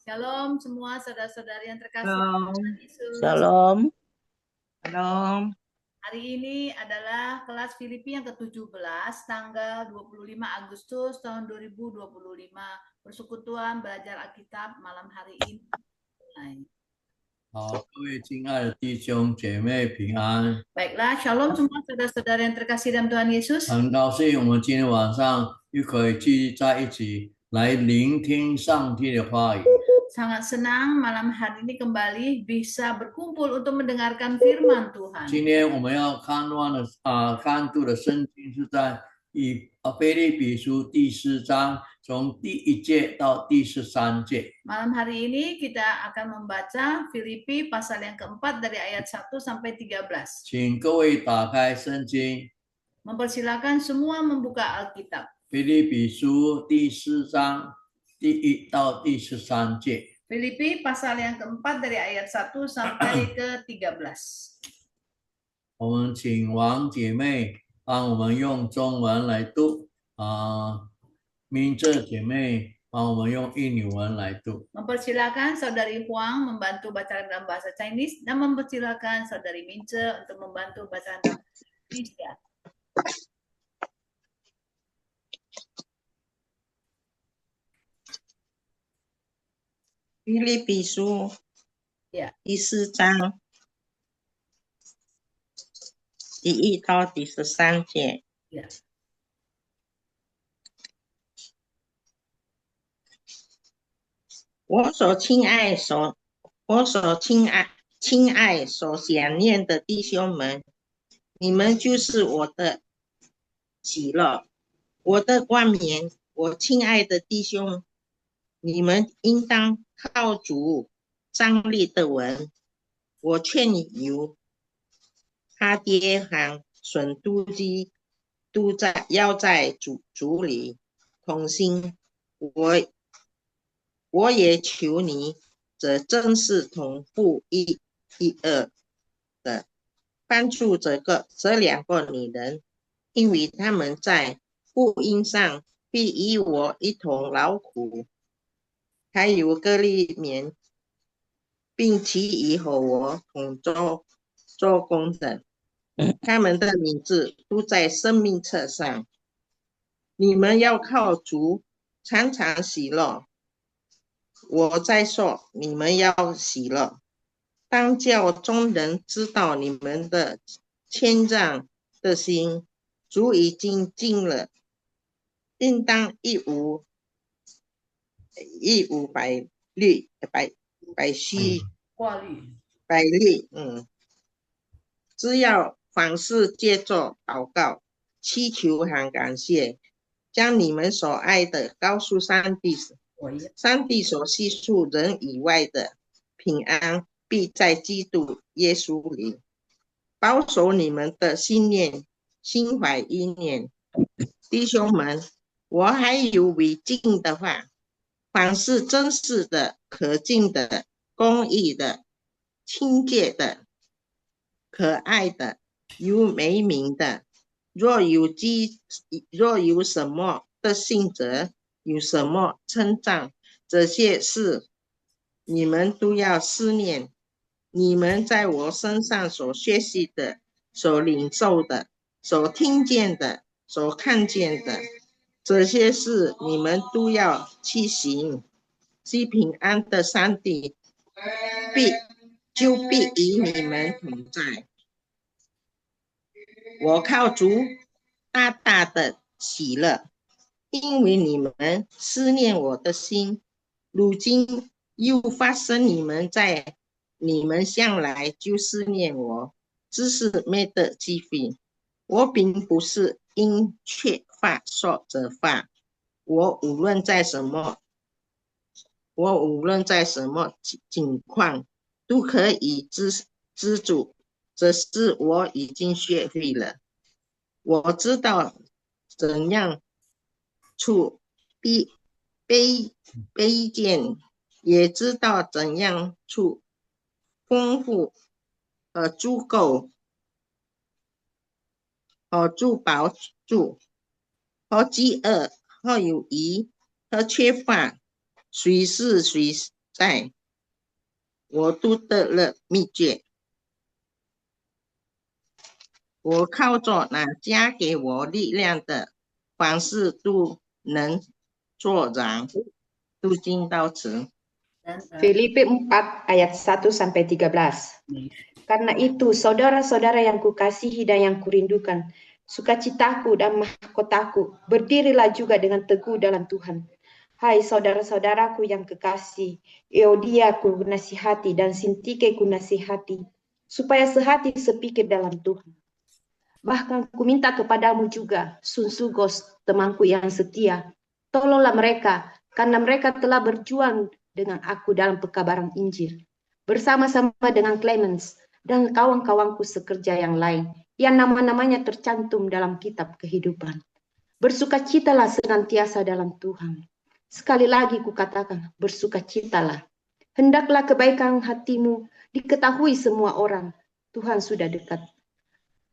Shalom semua saudara-saudari yang terkasih dalam Tuhan Shalom. Yesus. Shalom. Shalom. Hari ini adalah kelas Filipi yang ke-17 tanggal 25 Agustus tahun 2025. Persekutuan belajar Alkitab malam hari ini. 好，各位亲爱的弟兄姐妹平安。 Baiklah, shalom semua saudara-saudara yang terkasih dalam Tuhan Yesus. 很高兴我们今天晚上又可以聚在一起来聆听上帝的话语。 Sangat senang malam hari ini kembali bisa berkumpul untuk mendengarkan firman Tuhan. 今天我们要看读的圣经是在腓立比书第4章，从第1节到第13节。 Malam hari ini kita akan membaca Filipi pasal yang keempat dari ayat 1 sampai 13. 请各位打开圣经， Mempersilakan semua membuka Alkitab. 腓立比书第4章第1到第13节。 Filipi pasal yang keempat dari ayat 1 sampai ke 13. 我们请王姐妹帮我们用中文来读，明哲姐妹帮我们用印尼文来读。 Mempersilakan Saudari Huang membantu bacaan dalam bahasa Chinese dan mempersilakan Saudari Mince untuk membantu bacaan dalam bahasa Indonesia. 腓立比书 Ya, 第4章第1到第13节。 ya. 我所亲爱、所想念的弟兄们，你们就是我的喜乐，我的冠冕。我亲爱的弟兄，你们应当靠主站立得稳。我劝由哈爹和损都基要在主里同心。我也求你，这正是同父一二的，帮助这两个女人，因为他们在福音上必与我一同劳苦。还有哥利勉，并其余和我同做工的，他们的名字都在生命册上。你们要靠主常常喜乐。我在说，你们要喜乐，当叫众人知道你们的谦让的心，主已经尽了，应当一无百虚挂虑。百虑。只要凡事借着祷告、祈求和感谢，将你们所爱的告诉上帝。上帝所系数人以外的平安，必在基督耶稣里保守你们的心怀意念。弟兄们，我还有违禁的话，凡是真实的、可敬的、公义的、清洁的、可爱的、有美名的，若有什么的信则，有什么称赞，这些事你们都要思念。你们在我身上所学习的、所领受的、所听见的、所看见的，这些事你们都要去行。其平安的上帝必与你们同在。我靠主大大的喜乐，因为你们思念我的心，如今又发生你们向来就思念我，只是没得机会。我并不是因缺乏说这话，我无论在什么境况都可以知足，这是我已经学会了。我知道怎样处卑贱，也知道怎样处丰富和足够和饱足，和饥饿或有余，和缺乏，谁是谁在，我都得了秘诀。我靠着那加给我力量的，凡事都能做然。读经到此。Filipi 4 ayat 1-13. Karena itu, saudara-saudara yang kukasihi dan yang kurindukan, sukacitaku dan mahkotaku, berdirilah juga dengan teguh dalam Tuhan. Hai saudara-saudaraku yang kekasih, Euodia ku nasihati dan Sintike ku nasihati, supaya sehati sepikir dalam Tuhan. Bahkan ku minta kepadamu juga, Sunsugos, temanku yang setia, tolonglah mereka, karena mereka telah berjuang dengan aku dalam pekabaran Injil, bersama-sama dengan Clemens dan kawan-kawanku sekerja yang lain, yang nama-namanya tercantum dalam kitab kehidupan. Bersukacitalah senantiasa dalam Tuhan. Sekali lagi kukatakan, bersukacitalah. Hendaklah kebaikan hatimu diketahui semua orang. Tuhan sudah dekat.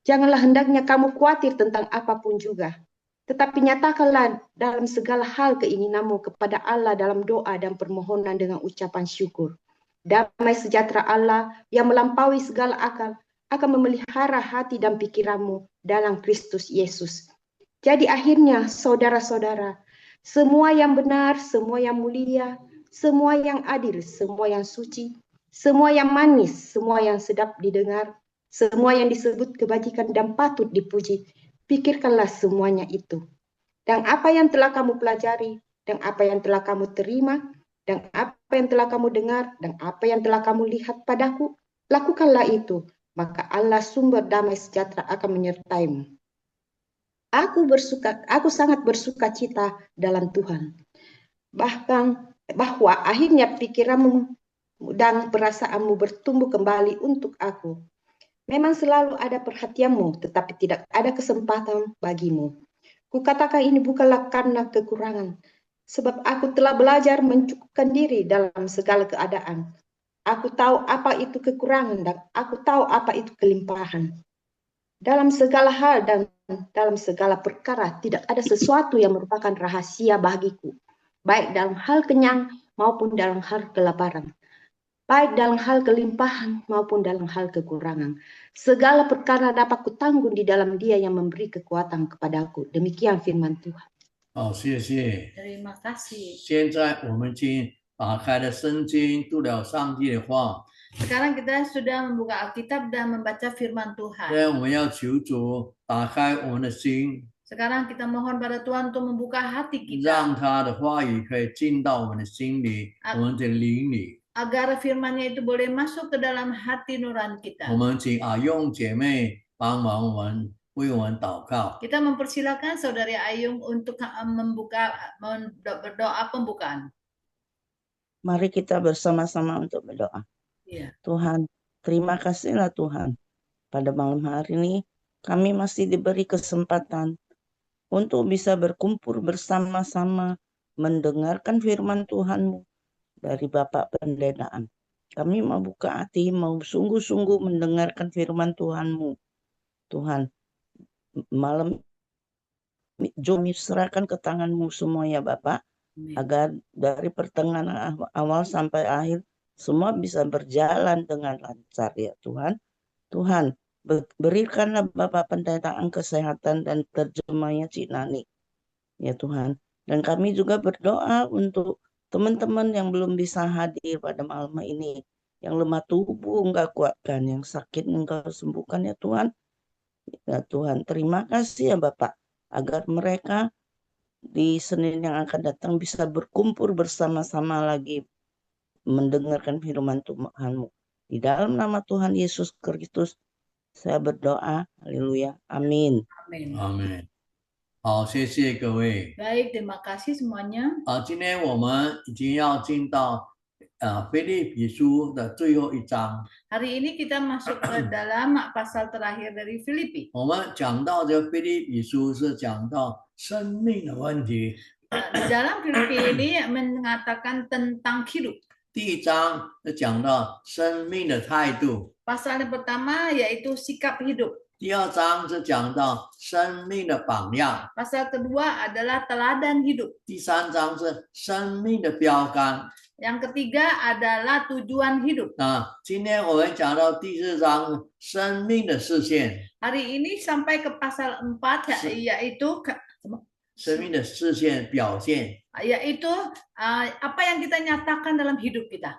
Janganlah hendaknya kamu khawatir tentang apapun juga. Tetapi nyatakanlah dalam segala hal keinginanmu kepada Allah dalam doa dan permohonan dengan ucapan syukur. Damai sejahtera Allah yang melampaui segala akal akan memelihara hati dan pikiranmu dalam Kristus Yesus. Jadi akhirnya saudara-saudara, semua yang benar, semua yang mulia, semua yang adil, semua yang suci, semua yang manis, semua yang sedap didengar, semua yang disebut kebajikan dan patut dipuji, pikirkanlah semuanya itu. Dan apa yang telah kamu pelajari, dan apa yang telah kamu terima, dan apa yang telah kamu dengar, dan apa yang telah kamu lihat padaku, lakukanlah itu, maka Allah sumber damai sejahtera akan menyertaimu. Aku sangat bersuka cita dalam Tuhan. Bahwa akhirnya pikiranmu dan perasaanmu bertumbuh kembali untuk aku. Memang selalu ada perhatianmu, tetapi tidak ada kesempatan bagimu. Kukatakan ini bukanlah karena kekurangan, sebab aku telah belajar mencukupkan diri dalam segala keadaan. Aku tahu apa itu kekurangan dan aku tahu apa itu kelimpahan. Dalam segala hal dan dalam segala perkara tidak ada sesuatu yang merupakan rahasia bagiku, baik dalam hal kenyang maupun dalam hal kelaparan, baik dalam hal kelimpahan maupun dalam hal kekurangan. Segala perkara dapat kutanggung di dalam Dia yang memberi kekuatan kepadaku. Demikian firman Tuhan. 好，谢谢。 Terima kasih. 现在我们已经打开了圣经，读了上帝的话。 Sekarang kita sudah membuka Alkitab dan membaca firman 现 Tuhan. 在我们要求主打开我们的心， Sekarang kita mohon pada Tuhan untuk membuka hati 让 kita 他的话语可以进到我们的心里，我们的灵里。 agar firman-Nya itu boleh masuk ke dalam hati nurani 我 kita. 们请阿用姐妹帮忙我们为我们祷告。 Kita mempersilakan Saudari Ayung untuk berdoa pembukaan. Mari kita bersama-sama untuk berdoa. Iya. Tuhan, terima kasihlah Tuhan. Pada malam hari ini kami masih diberi kesempatan untuk bisa berkumpul bersama-sama mendengarkan firman Tuhan-Mu dari Bapak Pendetaan. Kami mau buka hati, mau sungguh-sungguh mendengarkan firman Tuhan-Mu. Tuhan, malam kami serahkan ke tangan-Mu semua ya Bapak, agar dari pertengahan awal sampai akhir semua bisa berjalan dengan lancar ya Tuhan. Tuhan, berikanlah Bapak Pendetaan kesehatan dan terjemahnya Cik Nani ya Tuhan. Dan kami juga berdoa untuk teman-teman yang belum bisa hadir pada malam ini, yang lemah tubuh Engkau kuatkan, yang sakit Engkau sembuhkan ya Tuhan. Ya Tuhan, terima kasih ya Bapak, agar mereka di Senin yang akan datang bisa berkumpul bersama-sama lagi mendengarkan firman Tuhan-Mu. Di dalam nama Tuhan Yesus Kristus saya berdoa, haleluya, amin. Amin. 阿门。好，谢谢各位。 Baik, terima kasih semuanya. 今天我们已经要进到腓立比书的最后一章。 Hari ini kita masuk ke dalam pasal terakhir dari Filipi. 我们讲到这腓立比书是讲到生命的问题。 Di dalam Filipi ini mengatakan tentang hidup. 第一章讲到生命的态度， Pasal yang pertama yaitu sikap hidup. 第二章是讲到生命的榜样， Pasal kedua adalah teladan hidup. 第三章是生命的标杆。 Yang ketiga adalah tujuan hidup. 今天我们讲到第四章生命的视线， Hari ini sampai ke pasal 4 yaitu 生命的视线表现。 yaitu apa yang kita nyatakan dalam hidup kita.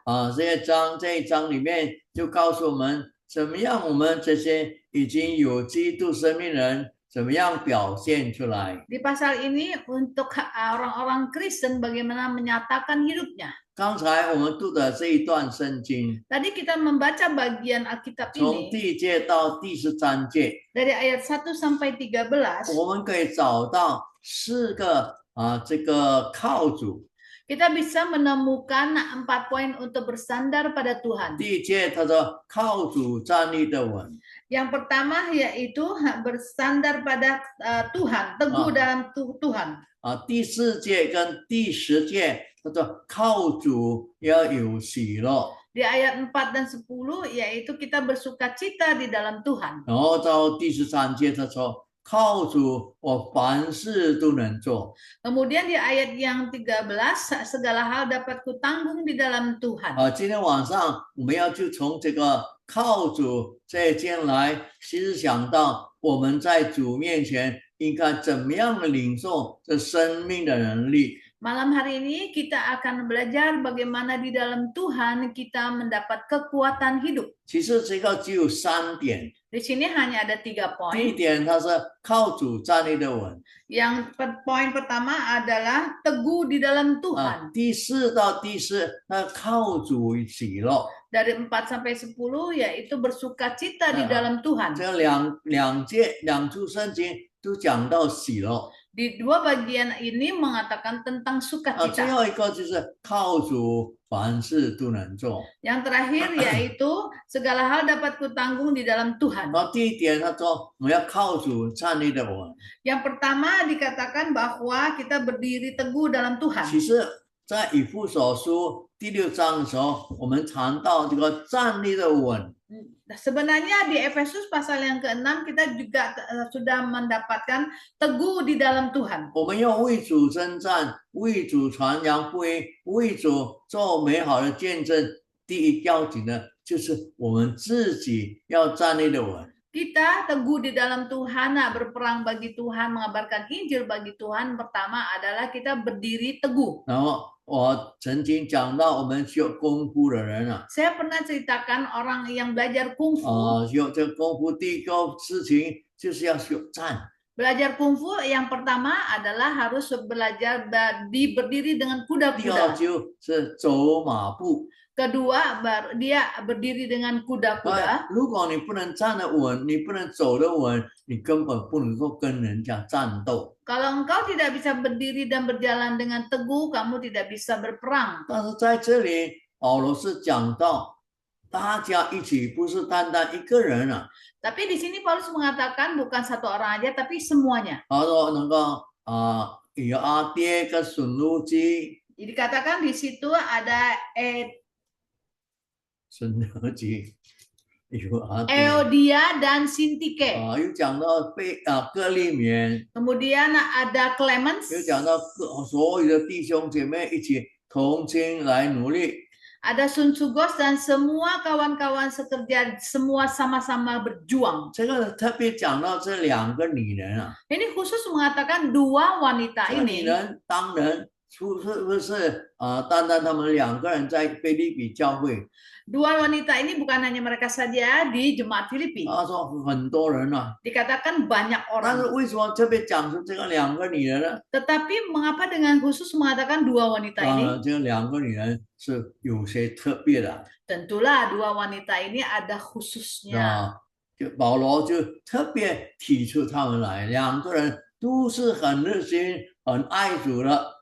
这一章里面就告诉我们怎么样我们这些已经有基督生命人怎么样表现出来。 Di pasal ini untuk orang-orang Kristen bagaimana menyatakan hidupnya. 刚才我们读的这一段圣经， Tadi kita membaca bagian Alkitab 从 ini 第一节到第13节， dari ayat 1 sampai 13. 我们可以找到4个这个靠主。 Kita bisa menemukan 4 poin untuk bersandar pada Tuhan. 第一节他说靠主站立的稳， Yang pertama yaitu bersandar pada Tuhan, teguh dalam Tuhan. 第4节跟第10节他说靠主要有喜乐， Di ayat 4 dan 10 yaitu kita bersukacita di dalam Tuhan. 然后到第13节他说靠主我凡事都能做。 Kemudian di ayat yang 13 segala hal dapat kutanggung di dalam Tuhan. 今天晚上我们要就从这个靠主这一间来，其实想到我们在主面前应该怎么样的领受这生命的能力。 Malam hari ini kita akan belajar bagaimana di dalam Tuhan kita mendapat kekuatan hidup. 其实这个只有3点。 Di sini hanya ada 3 第一 poin. 点，它是靠主站立的稳。 Yang poin pertama adalah teguh di dalam Tuhan. 第4到第10，它靠主喜乐。 Dari 4 sampai 10 yaitu bersukacita di dalam Tuhan. 这两处圣经都讲到喜乐。 Di 2 bagian ini mengatakan tentang 最 sukacita. 后一个就是靠主凡事都能做。 Yang terakhir yaitu segala hal dapat kutanggung di dalam Tuhan. 然后第一点，他说我们要靠主站立的稳。 Yang pertama dikatakan bahwa kita berdiri teguh dalam Tuhan. 其实，在以弗所书第6章的时候，我们谈到这个站立的稳。 Sebenarnya di Efesus pasal yang ke-6 kita juga sudah mendapatkan teguh di dalam Tuhan. 我们要为主征战，为主传扬福音，为主做美好的见证。第一要紧的就是我们自己要站立的稳。 Kita teguh di dalam Tuhan, berperang bagi Tuhan, mengabarkan Injil bagi Tuhan. Pertama adalah kita berdiri teguh. 然后我曾经讲到，我们学功夫的人啊， Saya pernah ceritakan orang yang belajar kungfu. 学这功夫第一个事情就是要学站。 Belajar kungfu yang pertama adalah harus belajar berdiri dengan 第二 kuda-kuda. 就是走马步。 Kedua, dia berdiri dengan kuda-kuda. 如果你不能站得稳，你不能走得稳，你根本不能够跟人家战斗。 Kalau engkau tidak bisa berdiri dan berjalan dengan teguh, kamu tidak bisa berperang. 但是在这里，保罗是讲到大家一起，不是单单一个人啊。 Tapi di sini Paulus mengatakan bukan satu orang aja, tapi semuanya. 他说能够有阿爹跟孙路基， Jadi dikatakan di situ ada 孙路基有阿爹。 Euodia dan Sintike. 又讲到各利免， Kemudian ada Clemens, 又讲到所有的弟兄姐妹一起同心来努力。 ada Sun Sugos dan semua kawan-kawan sekerja, semua sama-sama berjuang. 这个特别讲到这2个女人啊， Ini khusus mengatakan 2 wanita 这个女 ini. 人当然是不是单单他们2个人在腓立比教会？ 2 wanita ini bukan hanya mereka saja di jemaat Filipi. 他说很多人啊， Dikatakan banyak 但是 orang. 为什么特别讲出这个2个女人呢？ Tetapi mengapa dengan khusus mengatakan 2 wanita 当 ini? 然，这2个女人是有些特别的 Tentulah 2 wanita ini ada khususnya. 就保罗就特别提出他们来，2个人都是很热心、很爱主的。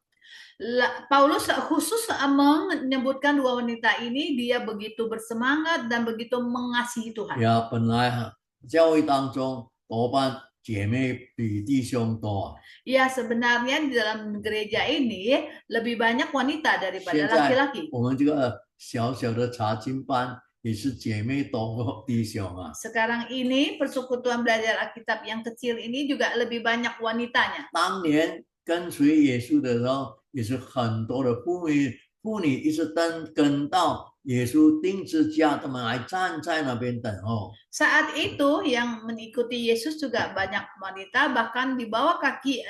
Paulus khusus menyebutkan 2 wanita ini, dia begitu bersemangat dan begitu mengasihi Tuhan. 呀，本来教会当中多半姐妹比弟兄多。 Ya, sebenarnya di dalam gereja ini lebih banyak wanita daripada 现在 laki-laki. 我们这个小小的查经班也是姐妹多过弟兄啊。 Sekarang ini persekutuan belajar Alkitab yang kecil ini juga lebih banyak wanitanya. 当年跟随耶稣的时候，也是很多的妇女一直跟到耶稣钉十字架，他们还站在那边等候。 Saat itu yang mengikuti Yesus juga banyak wanita, bahkan di bawah kaki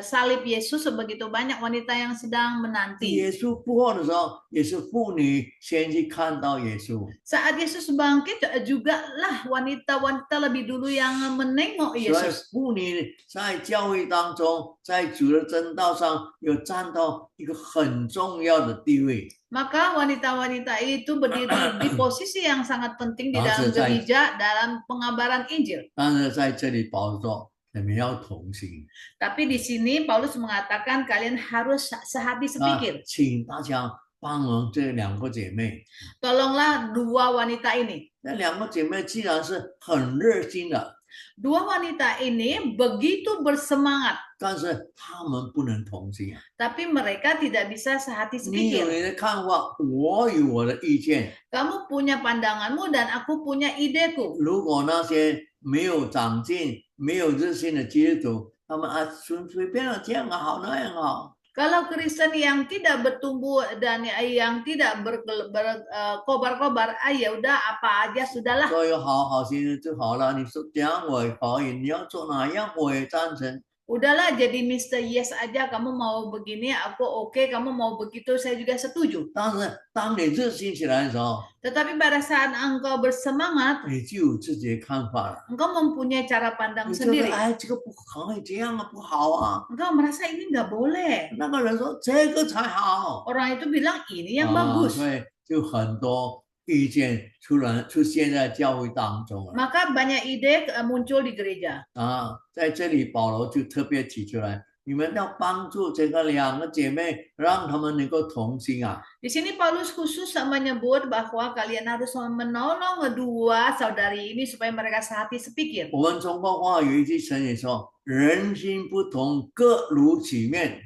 salib Yesus sebegitu banyak wanita yang sedang menanti. 耶稣复活的时候，也是妇女先去看到耶稣。 Saat Yesus bangkit juga lah wanita-wanita lebih dulu yang menengok 所以 Yesus. 妇女在教会当中，在主的真道上有占到一个很重要的地位。 Maka wanita-wanita itu berdiri di posisi yang sangat penting di dalam gereja dalam pengabaran Injil. 但是在这里保罗说，你们要同心。 Tapi di sini Paulus mengatakan kalian harus sehati sepikir. 请大家帮忙这两个姐妹。 Tolonglah dua wanita ini. 那两个姐妹既然是很热心的， Dua wanita ini begitu bersemangat, 但是她们不能同心啊。 tapi mereka tidak bisa sehati 你有 sepikir. 你的看法，我有我的意见。 Kamu punya pandanganmu dan aku punya ideku. 如果那些没有长进、没有热心的基督徒，他们随便的这样好那样好， Kalau Kristen yang tidak bertumbuh dan yang tidak berkobar-kobar, ya udah apa aja sudahlah. 所有好心就好了。你说这样我也可以，你要做哪样我也赞成。 Udahlah jadi Mr. Yes aja, kamu mau begini, aku oke, kamu mau begitu, saya juga setuju. 但是当你热心起来的时候， Tetapi pada saat engkau bersemangat, 你就有自己的看法了。 engkau mempunyai cara pandang 你觉得 sendiri. 哎，这个不可以这样啊，不好啊。 Engkau merasa ini nggak boleh. 那个人说这个才好。 Orang itu bilang ini yang bagus. 所以就很多意见出现在教会当中了。 Maka banyak ide muncul di gereja. 在这里保罗就特别提出来，你们要帮助这个两个姐妹，让她们能够同心啊。 Di sini Paulus khusus menyebut bahwa kalian harus menolong kedua saudari ini supaya mereka sehati sepikir. 我们中国话有一句成语说：“人心不同，各如己面。”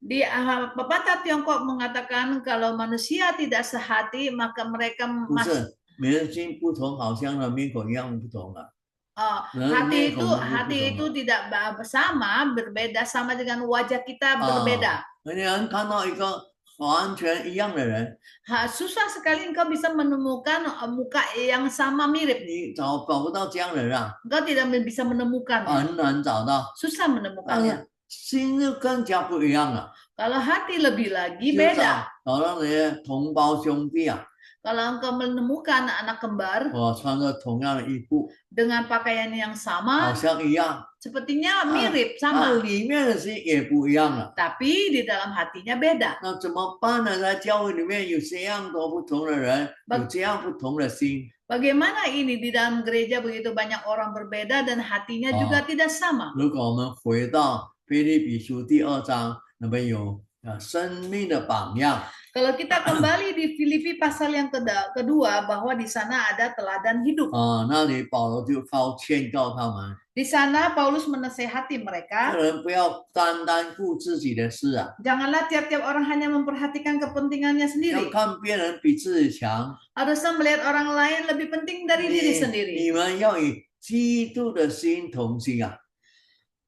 Di pepatah Tiongkok mengatakan kalau manusia tidak sehati maka mereka 不是，人心不同，好像的面孔一样不同啊。 hati itu tidak sama, berbeda sama dengan wajah kita berbeda. 你能看到一个完全一样的人， Susah sekali engkau bisa menemukan muka yang sama mirip. 你找不到这样的人啊， Engkau tidak bisa menemukan, 很难找到。 susah 但 menemukannya. 是心就更加不一样了。 Kalau hati lebih lagi 就 beda. 找到那些同胞兄弟啊， Kalau engkau menemukan anak kembar 穿着同样的衣服， dengan pakaian yang 好 sama, 像一样， sepertinya mirip 那 sama, 里面的心也不一样了。 tapi di dalam hatinya beda. 那怎么办呢？在教会里面有这样多不同的人，有这样不同的心， Bagaimana ini di dalam gereja begitu banyak orang berbeda dan hatinya juga tidak sama. 如果我们回到腓立比书第2章，那边有生命的榜样。 Kalau kita kembali di Filipi pasal yang kedua bahwa di sana ada teladan hidup. 那里保罗就劝告他们， Di sana Paulus menasehati 个 mereka, 人不要单单顾自己的事啊， janganlah tiap-tiap orang hanya memperhatikan kepentingannya 要 sendiri. 看别人比自己强。 Harusnya melihat orang lain lebih penting dari diri sendiri. 你们要以基督的心同心啊。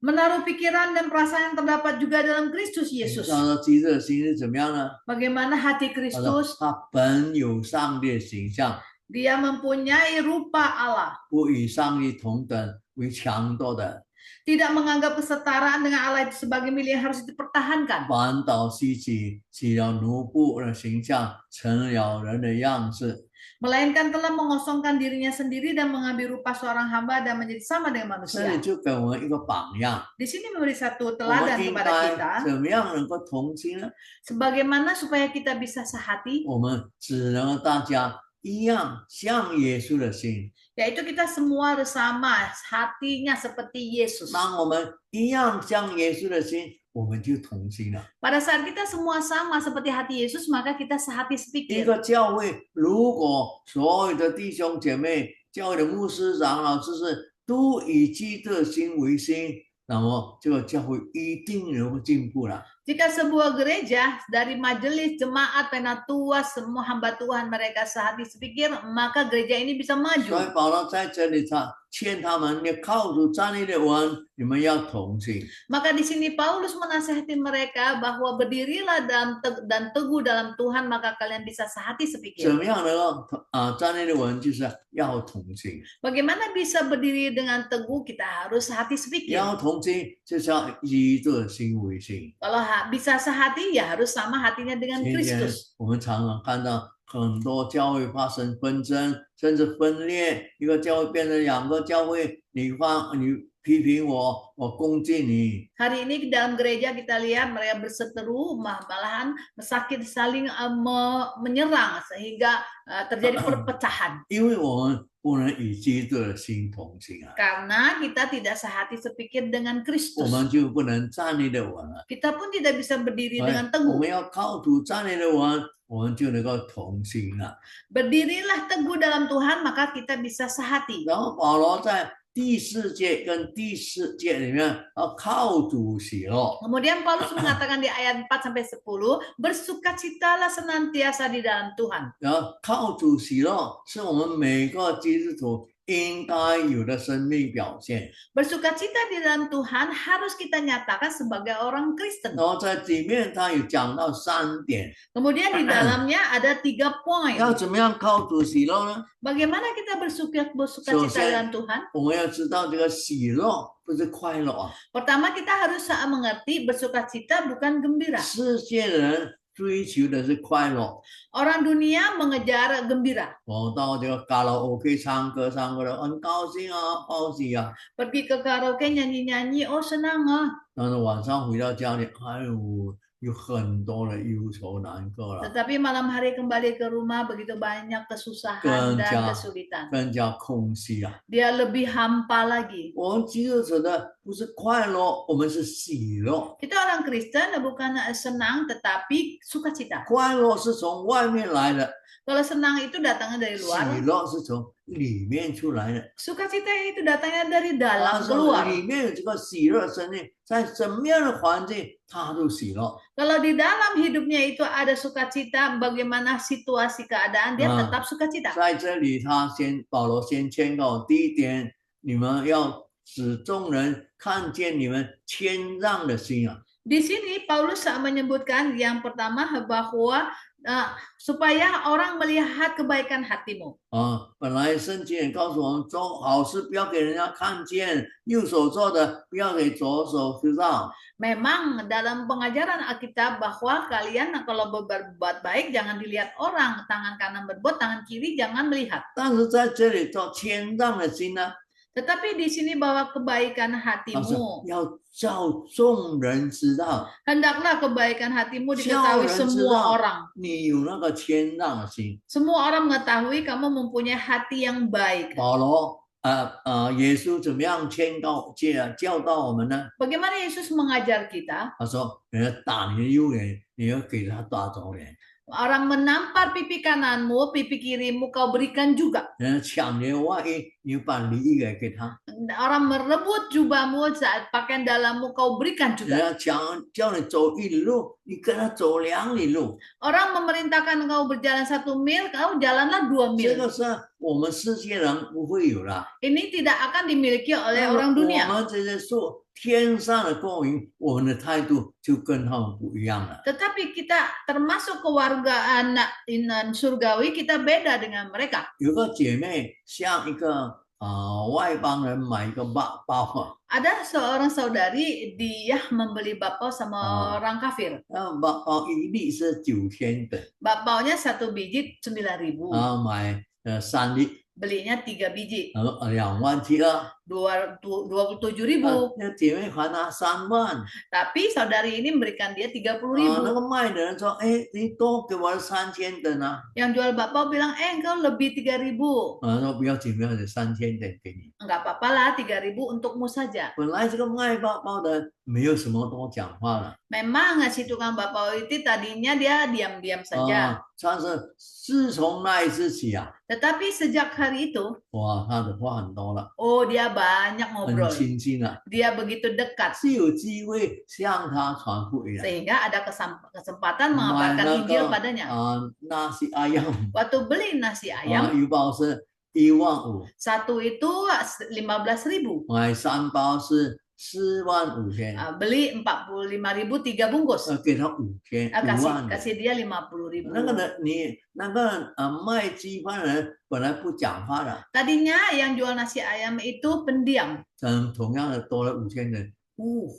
Menaruh pikiran dan perasaan yang terdapat juga dalam Kristus 你 Yesus. 知道基督的心是怎么样呢？ Bagaimana hati 他说 Kristus? 他本有上帝的形象， Dia mempunyai rupa Allah. 不与上帝同等为强夺的， Tidak menganggap kesetaraan dengan Allah itu sebagai milik yang harus dipertahankan. 反倒吸起了奴仆的形象，成了人的样式。 Melainkan telah mengosongkan dirinya sendiri dan mengambil rupa seorang hamba dan menjadi sama dengan 这里 manusia. 就给我们一个榜样， Di sini memberi satu 我 teladan 们应 kepada 该 kita. 怎么样能够同心呢？ Sebagaimana supaya kita bisa sehati, 我们只能大家一样，像耶稣的心。 yaitu kita semua harus sama, hatinya seperti Yesus. 当我们一样像耶稣的心，我们就同心了。 Pada saat kita semua sama seperti hati Yesus, maka kita sehati 一 sepikir. 个教会，如果所有的弟兄姐妹、教会的牧师、长老、执事都以基督的心为心，那么这个教会一定能够进步了。 Jika sebuah gereja dari majelis, jemaat, penatua, semua hamba Tuhan mereka sehati sepikir, maka gereja ini bisa 所以 maju. 保罗在这里他劝他们，你靠主站立的稳，你们要同行。 Maka di sini Paulus menasihati mereka bahwa berdirilah dan teguh dalam Tuhan, maka kalian bisa sehati 怎 sepikir. 么样能够站立的稳，就是要同行。 Bagaimana bisa berdiri dengan teguh? Kita harus sehati sepikir. 要同行就是要一个心为心。 Kalau bisa sehati, ya harus sama hatinya dengan 今天 Kristus. 我们常常看到很多教会发生纷争，甚至分裂，一个教会变成两个教会，你批评我，我攻击你。 Hari ini dalam gereja kita lihat mereka berseteru, malahan sakit saling menyerang sehingga terjadi perpecahan. 因为我们不能以基督的心同行啊， Karena kita tidak sehati sepikir dengan 我 Kristus. 们就不能站立的稳了。 Kita pun tidak bisa berdiri 所以 dengan 我 teguh. 们要靠主站立的稳，我们就能够同行了。 Berdirilah teguh dalam Tuhan, maka kita bisa sehati. 然后保罗在第4节跟第4节里面要靠主喜乐。 Kemudian Paulus mengatakan di ayat 4 sampai 10, bersukacitalah senantiasa di dalam Tuhan. 然后靠主喜乐是我们每个基督徒应该有的生命表现。 Bersukacita di dalam Tuhan harus kita nyatakan sebagai orang Kristen. 然后在里面他有讲到3点， Kemudian di dalamnya ada 3 poin. 要怎么样靠主喜乐呢？ Bagaimana kita bersukacita dalam Tuhan? 我们要知道这个喜乐不是快乐啊， Pertama kita harus mengerti bersukacita bukan gembira. 世界人追求的是快乐。 Orang dunia mengejar gembira. 我到这个卡拉 OK 唱歌的很高兴啊，欢喜啊。 Pergi ke karaoke nyanyi-nyanyi, oh senang ah. 但是晚上回到家里，哎呦，有很多的忧愁难过了， Tetapi malam hari kembali ke rumah begitu banyak kesusahan dan kesulitan. 更加空虚啊。 Dia lebih hampa lagi. 我们基督徒的不是快乐，我们是喜乐。 Kita orang Kristen bukan senang tetapi sukacita. 快乐是从外面来的， Kalau senang itu datangnya dari 喜 luar, 乐是从里面出来的。 sukacita itu datangnya dari 他 dalam 说 keluar. 里面有这个喜乐生命，在什么样的环境，他都喜乐。 Kalau di dalam hidupnya itu ada sukacita, bagaimana situasi keadaan dia tetap sukacita. 在这里，保罗先宣告第1点，你们要使众人看见你们谦让的心啊。 Di sini Paulus menyebutkan yang pertama bahwa supaya orang melihat kebaikan hatimu. 本来圣经也告诉我们，做好事不要给人家看见，右手做的不要给左手知道。 Memang dalam pengajaran Alkitab bahwa kalian kalau berbuat baik jangan dilihat orang, tangan kanan berbuat, tangan kiri jangan melihat. 但是在这里做谦让的心呢， Tetapi di sini bahwa kebaikan 他说 hatimu, 要叫众人知道， hendaklah kebaikan hatimu diketahui semua orang. 你有那个谦让的心。 Semua orang mengetahui kamu mempunyai hati yang baik. 保罗耶稣怎么样教导我们呢？ Bagaimana Yesus mengajar kita? 他说，人家打你的右眼，你要给他打左眼； Orang menampar pipi kananmu, pipi kirimu kau berikan juga. 人家抢你的外衣，你把里衣给他； Orang merebut jubahmu saat pakaian dalammu kau berikan 人 juga. 家叫你走1里路，你跟他走2里路。 Orang memerintahkan kau berjalan 1 mil, kau jalanlah 2这 mil. 个是我们世界人不会有的。 Ini tidak akan dimiliki oleh 我 orang dunia. 们这些做天上的公民，我们的态度就跟他们不一样了。 Tetapi kita termasuk kewargaan surgawi, kita beda dengan mereka. 有个姐妹向一个外邦人买一个包啊， Ada seorang saudari, dia membeli bakpao sama orang kafir. 那包一粒是9000的， Bakpaonya 1 biji 9.000. 买3粒， Belinya 3 biji, 27000了。 27.000. 那姐妹还拿3万。 Tapi saudari ini memberikan dia 30.000. 那个卖的人说：“哎，你多给我3000的呢。 Yang jual bakpao bilang, engkau lebih 3.000. 说不要紧，不要紧，3000的给你。 Enggak apa-apa lah, 3.000 untukmu saja. 本来这个卖包的没有什么多讲话了， Memang si tukang bakpao itu tadinya dia diam-diam saja. 但是自从那一次起啊， Tetapi sejak hari itu, 哇，他的话很多了， oh dia banyak 很 ngobrol. 亲近了， Dia begitu dekat 是有机会向他传福音。 sehingga ada kesempatan 买 mengabarkan 那 Injil 个 padanya. nasi ayam Waktu beli nasi ayam, 一包是15000， satu itu 15.000, 买3包是45000， beli 45.000 3 bungkus. 给他5000， 5万。 kasih dia 50.000. 那个人，那个卖鸡饭的人本来不讲话的， Tadinya yang jual nasi ayam itu pendiam. 同样的多了5000人，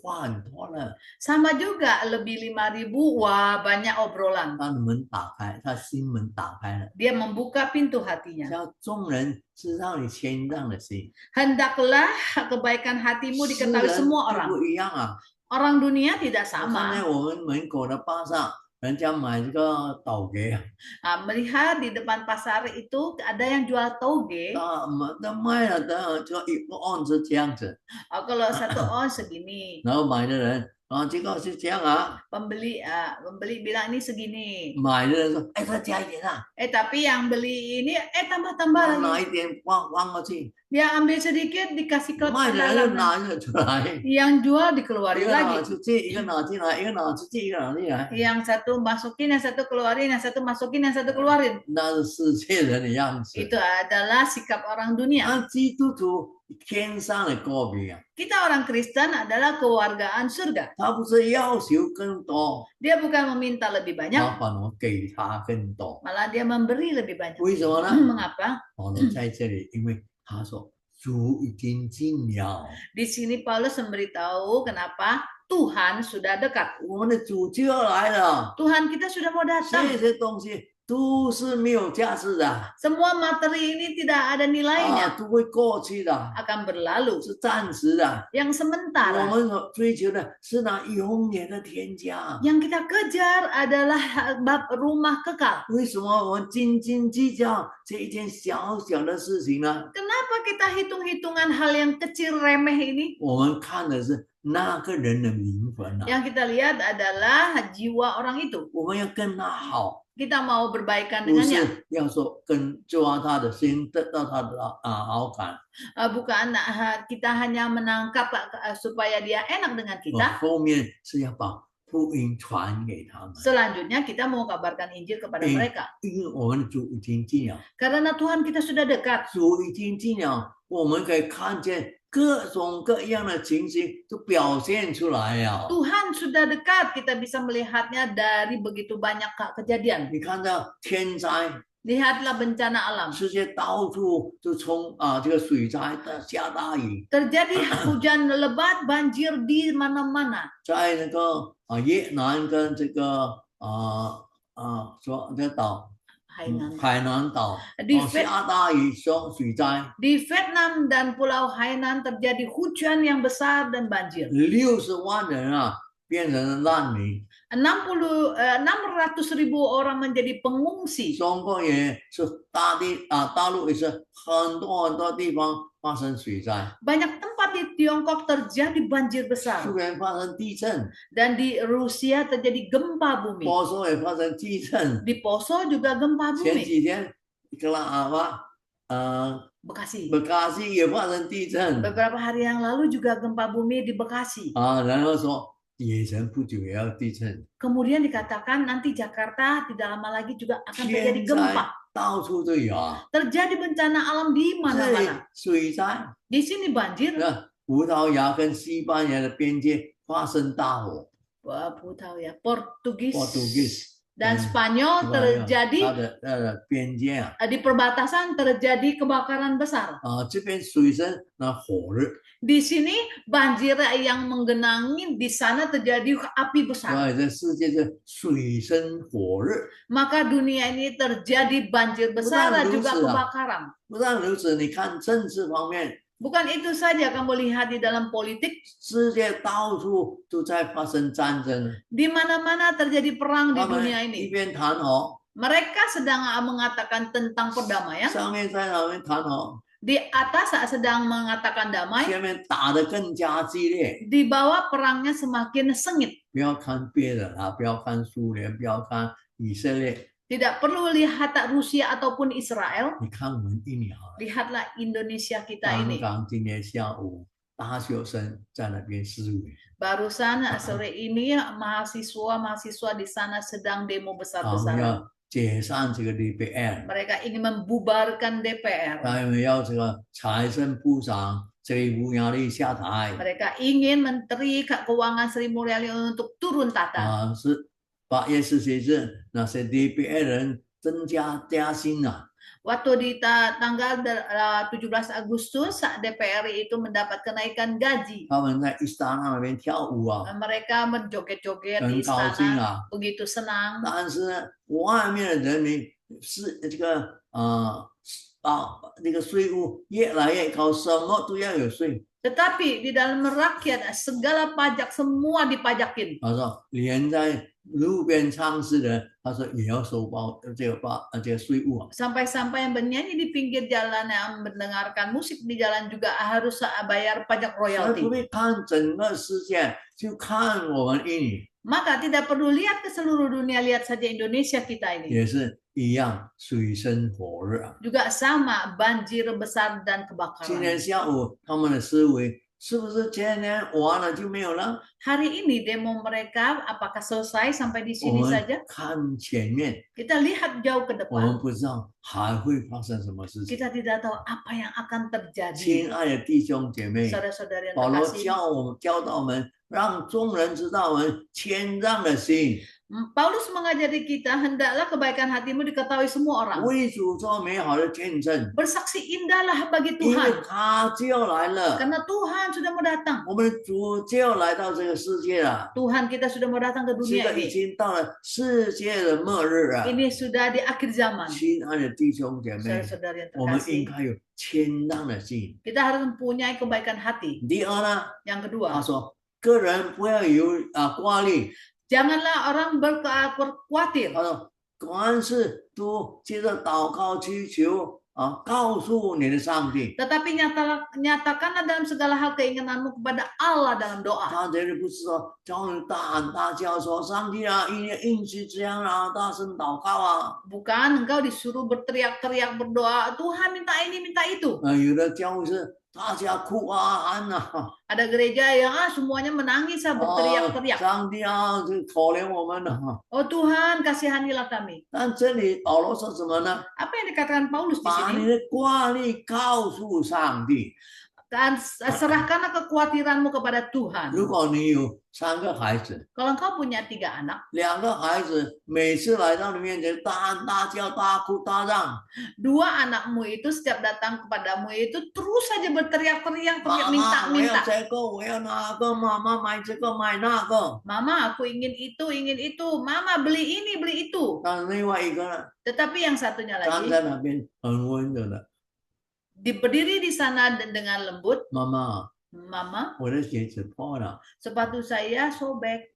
话很多了。 Sama juga lebih 5.000, wah banyak obrolan. 他的门打开，他心门打开了， Dia membuka pintu hatinya. 叫众人知道你谦让的心。 Hendaklah kebaikan hatimu 世 diketahui 人 semua 就 orang. 不一样啊！ Orang dunia tidak 我看 sama. 见我们门口的巴上，人家买这个倒给， Melihat di depan pasar itu ada yang jual toge. 那卖了的就1个盎司这样子， Kalau 1 on segini. 然后买的人，这个是这样啊， Pembeli bilang ini segini. 买的人说，哎，再加一点啊， Tapi yang beli ini tambah 拿 lagi. 一点放过去， Dia ambil sedikit dikasih ke 卖的人 dalam. 拿着出来， Yang jual 一 dikeluarin 个拿 lagi. 出去，一个拿进来，一个拿出去，一个拿进来， Yang satu masukin, yang satu keluarin, yang satu masukin, yang satu keluarin. 那是世界人的样子。 Itu adalah sikap orang dunia. 基督徒天上的国民啊， Kita orang Kristen adalah kewargaan surga. 他不是要求更多， Dia bukan meminta lebih banyak, 他反而给他更多。 malah dia memberi lebih banyak. 为什么呢？ Mengapa? 保罗在这里，因为他说主已经近了， Di sini Paulus memberitahu kenapa Tuhan sudah dekat. 我们的主就要来了。 Tuhan kita sudah mau datang. 这些东西都是没有价值的， Semua materi ini tidak ada nilainya, 都会过去的， akan berlalu. 是暂时的。 Yang 我 sementara, 们所追求的是那永远的天家。 yang kita kejar adalah bab rumah kekal. 为什么我们斤斤计较这一件小小的事情呢？ Kenapa kita hitung-hitungan hal yang kecil remeh ini? 我们看的是那个人的灵魂啊， Yang kita lihat adalah jiwa orang itu. 我们要跟他好， Kita mau berbaikan 不 dengannya. 是要说跟抓他的心，得到他的好感。 Bukan kita hanya menangkap supaya dia enak dengan kita. 后面是要把福音传给他们， Selanjutnya kita mau kabarkan Injil kepada mereka. 因为我们的主已经近了， Karena Tuhan kita sudah dekat. 主已经近了，我们可以看见各种各样的情形都表现出来呀。 Tuhan sudah dekat. Kita bisa melihatnya dari begitu banyak kejadian. 你看到天灾， Lihatlah bencana alam. 世界到处就这个水灾的下大雨， Terjadi hujan lebat, banjir di mana-mana. 在那个越南跟这个说这个岛 Hainan. 海南岛 Di 下大雨说水灾， Vietnam dan Pulau Hainan terjadi hujan yang besar dan banjir. 60万人变成难民， 600.000 orang menjadi pengungsi. 中国也是大陆也是很多地方发生水灾， Banyak tempat di Tiongkok terjadi banjir 苏 besar. 联发生地震， Dan di Rusia terjadi gempa bumi. 波州也发生地震， Di Poso juga gempa 前 bumi. 几天Bekasi. Bekasi也发生地震 Beberapa hari yang lalu juga gempa bumi di Bekasi. 然后说野城不久也要地震， Kemudian dikatakan nanti Jakarta tidak lama lagi juga akan terjadi 天灾 gempa. 到处都有Terjadi bencana alam di 这 mana-mana. 水灾， Di sini banjir. 葡萄牙跟西班牙的边界发生大火 Portugis ，Portugis dan Spanyol terjadi 它的边界di perbatasan terjadi kebakaran besar. 这边水深那火热， Di sini banjir yang menggenangi, di sana terjadi api besar. 所以这世界是水深火热。 Maka dunia ini terjadi banjir besar dan juga Bukan kebakaran. 不但如此，你看政治方面， Bukan itu saja, kamu lihat di dalam politik, 世界到处都在发生战争， di mana-mana terjadi perang di 他们 dunia 一 ini. 边谈和， Mereka sedang mengatakan tentang perdamaian, 上面在那边谈和， di atas sedang mengatakan damai, 下面打得更加激烈。 di bawah perangnya semakin sengit. 不要看别人不要看苏联，不要看以色列， Tidak perlu lihat Rusia ataupun Israel. 你看我们印尼好了， Lihatlah Indonesia kita 刚 ini. 刚今天下午大学生在那边示威， Barusan sore ini mahasiswa di sana sedang demo 他们 besar-besaran. 要解散这个 DPR， Mereka ingin membubarkan DPR. 他们要这个财政部长吴雅莉下台， Mereka ingin Menteri Keuangan Sri Mulyani untuk turun tahta. 是8月17日那些 DPR 人增加薪了。 Waktu di tanggal 17 Agustus DPR itu mendapat kenaikan gaji. 他们在istana那边跳舞啊， Mereka menjoget-joget 很 di 高兴 istana, 啊。 begitu senang. 但是呢，外面的人民是这个这个税务越来越高，什么都要有税。 Tetapi di dalam rakyat segala pajak semua dipajakin. 他说，连在路边唱诗的人，他说也要收这个税务啊。 Sampai-sampai yang bernyanyi di pinggir jalan, yang mendengarkan musik di jalan juga harus bayar pajak 所以 royalti. 不必看整个世界，就看我们印尼 Maka tidak perlu lihat ke seluruh dunia, lihat saja Indonesia kita ini. 也是一样，水深火热啊。 Juga sama, banjir besar dan 今天 kebakaran. 下午他们的思维是不是今天完了就没有了？ Hari ini demo mereka apakah selesai sampai di 我 sini 们 saja? 看前面， Kita lihat jauh ke 我们 depan. 不知道还会发生什么事情。 Kita tidak tahu apa yang akan terjadi. 亲爱的弟兄姐妹， Saudara-saudara yang 保罗 terkasih, 教导我们，让众人知道我们谦让的心， Paulus mengajari kita, hendaklah kebaikan hatimu diketahui semua orang. 为主做美好的见证， Bersaksi indahlah bagi 因为 Tuhan. 他就要来了， Karena Tuhan sudah mau datang. 我们的主就要来到这个世界了。 Tuhan kita sudah mau datang ke 这 dunia 个已 ini. 经到了世界的末日啊！ Ini sudah di akhir zaman. 亲爱的弟兄姐妹， Saudara-saudara yang 我们应 terkasih, 该有谦让的心。 kita harus mempunyai kebaikan hati. 第二呢， Yang 他 kedua, 说个人不要有挂虑， janganlah orang berkhawatir. 他说凡事都接着祷告祈求告诉你的上帝。 Tetapi nyatakanlah dalam segala hal keinginanmu kepada Allah dalam doa. 他这里不是说叫你大喊大叫说上帝啊，你的应许这样啊，大声祷告啊。 Bukan engkau disuruh berteriak-teriak berdoa, Tuhan minta ini, minta itu. 有的教会是大家哭啊喊啊， Ada gereja yang semuanya menangis, berteriak-teriak. 上帝啊，这可怜我们啊。 Oh Tuhan, kasihanilah kami. 但这里保罗说什么呢？ Apa yang dikatakan Paulus di 把 sini? 你的挂虑告诉上帝。 Dan serahkanlah kekhawatiranmu kepada Tuhan. 如果你有3个孩子， Kalau engkau punya 3 anak, 2个孩子每次来到你面前大喊大叫、大哭大嚷， 2 anakmu itu setiap datang kepadamu itu terus saja berteriak-teriak, 妈妈，我要 minta-minta. 这个，我要那个，妈妈买这个买那个。 Mama, aku ingin itu, Mama, beli ini, beli itu. 但另外一个呢， Tetapi yang satunya 站 lagi 在那边很温柔的， berdiri di sana dengan lembut. 妈妈， Mama, 我的鞋子破了。 sepatu saya sobek.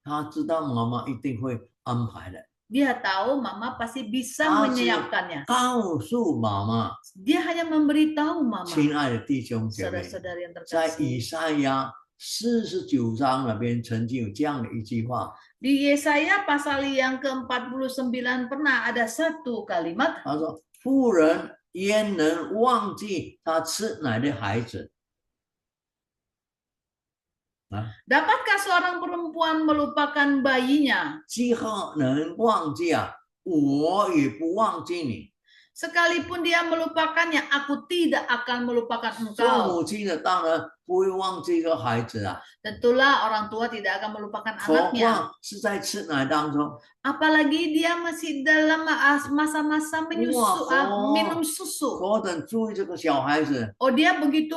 他知道妈妈一定会安排的， Dia tahu Mama pasti bisa Ah, menyiapkannya. 告诉妈妈， Dia hanya memberitahu Mama. 亲爱的弟兄姐妹， Saudara-saudara yang 在 terkasih. 以赛亚49章那边曾经有这样的一句话， Di Yesaya pasal yang ke-49 pernah ada satu kalimat. 他说：“妇人焉能忘记她吃奶的孩子？” Dapatkah seorang perempuan melupakan bayinya? 既好能忘记啊，我也不忘记你。 Sekalipun dia melupakannya, aku tidak akan melupakan 做 engkau. 母亲的当然不会忘记一个孩子啊， Tentulah orang tua tidak akan melupakan 何 anaknya. 况是在吃奶当中。 Apalagi dia masih dalam masa-masa Wah, minum susu. 何等注意这个小孩子， Oh, dia begitu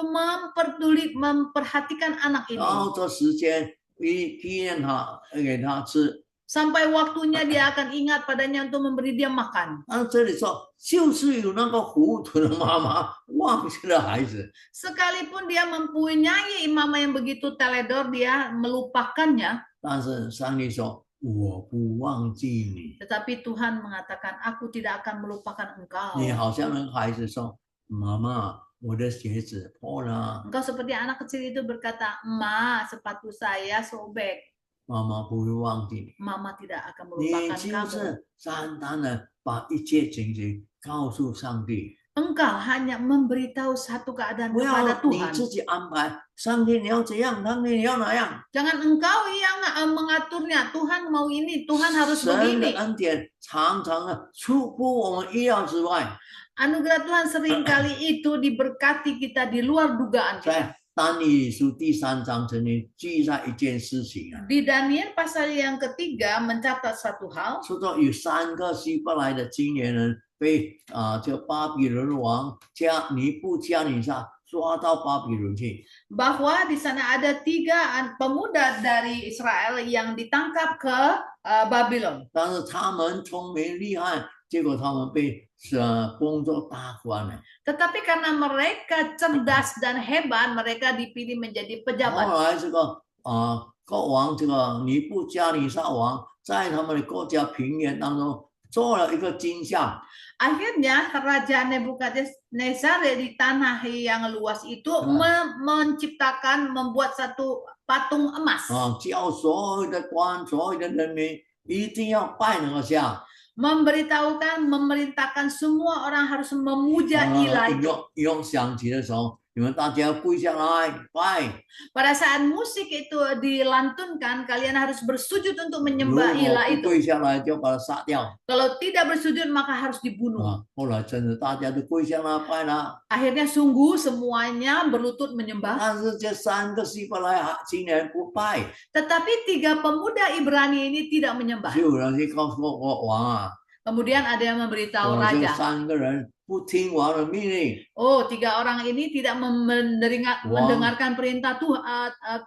memperhatikan anak 然 ini. 后这时间批验他，给他吃。 Sampai waktunya dia akan ingat padanya untuk memberi dia makan. 这里说，就是有那个糊涂的妈妈忘记了孩子。 Sekalipun dia mempunyai mama yang begitu teledor, dia melupakannya. 但是上帝说，我不忘记你。 Tetapi Tuhan mengatakan, aku tidak akan melupakan engkau. 你好像那个孩子说，妈妈，我的鞋子破了。 Engkau seperti anak kecil itu berkata, Ma, sepatu saya sobek. 妈妈不会忘记你， Mama tidak akan 你 melupakan 就 kamu. 是单单的把一切情形告诉上帝， Engkau hanya memberitahu satu keadaan 不 kepada 要你 Tuhan. 自己安排。上帝你要怎样，上帝你要哪样？ Jangan engkau yang mengaturnya. Tuhan mau ini, Tuhan harus 神的 begini. 恩典常常的出乎我们意料之外。 Anugerah Tuhan seringkali itu diberkati kita di luar dugaan kita. 在但以理书第3章曾经记载一件事情啊， Di Daniel pasal yang ketiga mencatat satu hal. 说到有3个希伯来的青年人被这巴比伦王尼布加尼撒抓到巴比伦去。 Bahwa di sana ada 3 pemuda dari Israel yang ditangkap ke Babylon. 但是他们聪明厉害，结果他们被封作大官了。 Tetapi karena mereka cerdas dan hebat, mereka dipilih menjadi 后 pejabat. 来这个国王这个尼布加尼撒王在他们的国家平原当中做了一个金像。 Akhirnya Raja Nebukadnezar di tanah yang luas itu membuat satu patung emas. 叫所有的官、所有的人民一定要拜那个像。 Memerintahkan semua orang harus memuja ilah itu. 用响起的时候，你们大家跪下来拜。 Pada saat musik itu dilantunkan, kalian harus bersujud untuk 如 menyembah 果 ilah 不 itu. 跪下来，就把它杀掉。 Kalau tidak bersujud maka harus dibunuh. 后来真的大家都跪下来拜了， Akhirnya sungguh semuanya berlutut menyembah. 但是这3个希伯来青年不拜， Tetapi 3 pemuda Ibrani ini tidak menyembah. 就有人去告诉国王啊， Kemudian ada yang memberitahu 这 raja. 3个人不听王的命令， Oh, 3 orang ini tidak mendengarkan perintah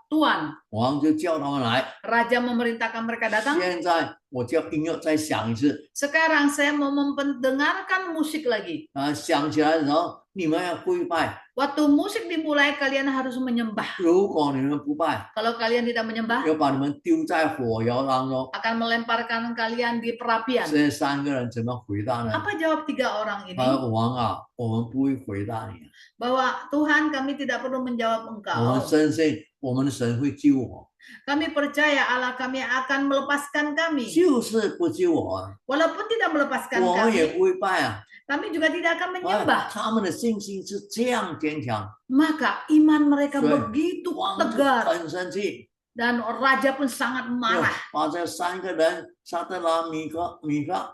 Tuhan. 王就叫他们来。 Raja memerintahkan mereka datang. 现在我叫音乐再响一次， Sekarang saya mau mendengarkan musik lagi. 响起来的时候，你们要跪拜。 Waktu musik dimulai, kalian harus menyembah. 如果你们不拜， Kalau kalian tidak menyembah, 要把你们丢在火窑当中。 akan melemparkan kalian di perapian. 这3个人怎么回答呢？ Apa jawab 3 orang ini? 王啊，我们不会回答你， Bahwa Tuhan, kami tidak perlu menjawab 我们 engkau. 深信我们的神会救我， Kami percaya Allah kami akan melepaskan kami. 就是不救我， Walaupun tidak melepaskan 我们也 kami, 不会拜啊。 kami juga tidak akan menyembah. 他们的信心是这样坚强， Maka iman mereka Right. begitu 王就 tegar. 很生气， Dan raja pun sangat marah. 把这3个人撒德拉、米格、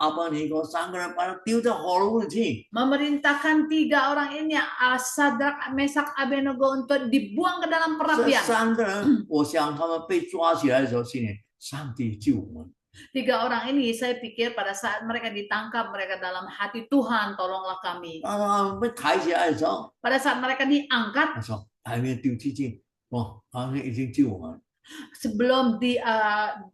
阿伯尼哥3个人把他丢到火炉里去。 Memerintahkan 3 orang ini, Sadrak, Mesak, Abednego, untuk dibuang ke dalam 这 perapian. 3个人，我想他们被抓起来的时候，心里上帝救我们。 3 orang ini, saya pikir pada saat mereka ditangkap, mereka dalam hati, Tuhan tolonglah kami. 当他们被抬起来的时候， Pada saat mereka diangkat, 他说还没有丢弃进，哇，他们已经救我们。 sebelum